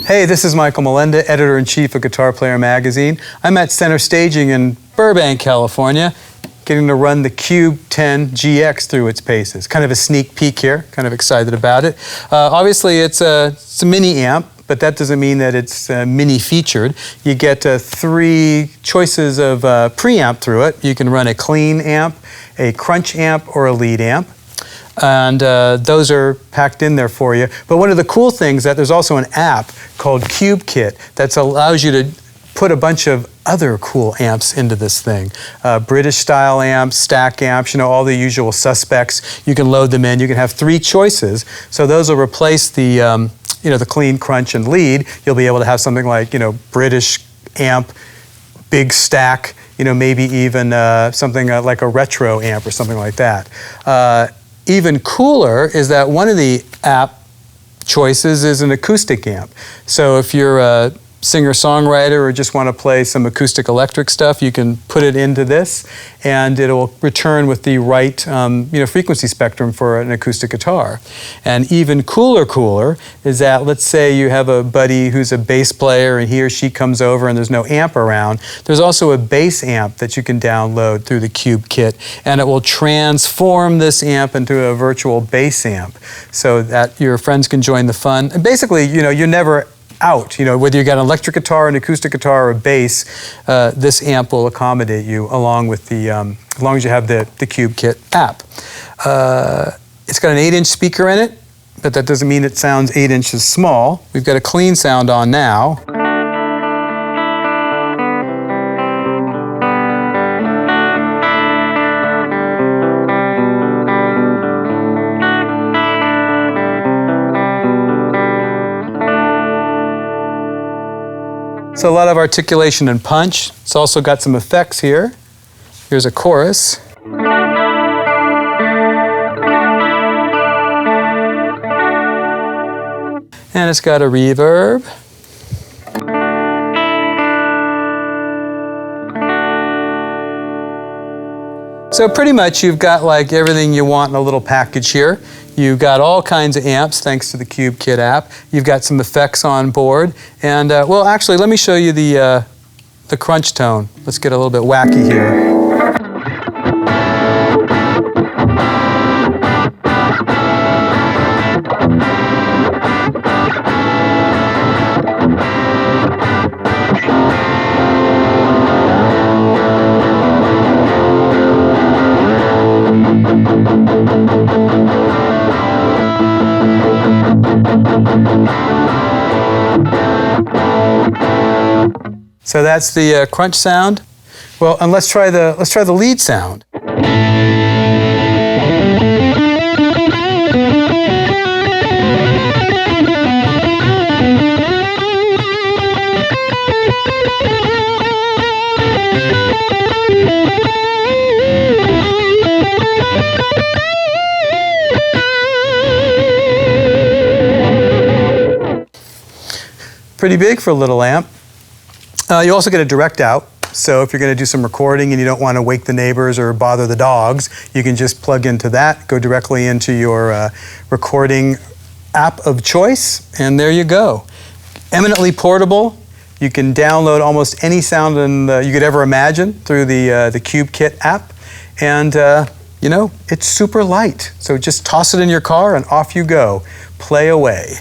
Hey, this is Michael Molenda, Editor-in-Chief of Guitar Player Magazine. I'm at Center Staging in Burbank, California, getting to run the CUBE-10GX through its paces. Kind of a sneak peek here, kind of excited about it. Obviously, it's a mini amp, but that doesn't mean that it's mini featured. You get 3 choices of preamp through it. You can run a clean amp, a crunch amp, or a lead amp. And those are packed in there for you. But one of the cool things is that there's also an app called CubeKit that allows you to put a bunch of other cool amps into this thing. British style amps, stack amps, all the usual suspects. You can load them in. You can have 3 choices. So those will replace the the clean, crunch, and lead. You'll be able to have something like, British amp, big stack, maybe even something like a retro amp or something like that. Even cooler is that one of the app choices is an acoustic amp. So if you're a singer-songwriter or just want to play some acoustic electric stuff, you can put it into this and it'll return with the right frequency spectrum for an acoustic guitar. And even cooler is that, let's say you have a buddy who's a bass player and he or she comes over and there's no amp around. There's also a bass amp that you can download through the CubeKit, and it will transform this amp into a virtual bass amp so that your friends can join the fun. And basically, you're never out. Whether you got an electric guitar, an acoustic guitar, or a bass, this amp will accommodate you along with the, as long as you have the CubeKit app. It's got an 8-inch speaker in it, but that doesn't mean it sounds 8 inches small. We've got a clean sound on now. So a lot of articulation and punch. It's also got some effects here. Here's a chorus. And it's got a reverb. So pretty much you've got like everything you want in a little package here. You've got all kinds of amps thanks to the CubeKit app. You've got some effects on board. And well, actually, let me show you the crunch tone. Let's get a little bit wacky here. So that's the crunch sound. Well, and let's try the lead sound. Pretty big for a little amp. You also get a direct out, so if you're going to do some recording and you don't want to wake the neighbors or bother the dogs, you can just plug into that, go directly into your recording app of choice, and there you go. Eminently portable. You can download almost any sound you could ever imagine through the CubeKit app, and it's super light. So just toss it in your car and off you go. Play away.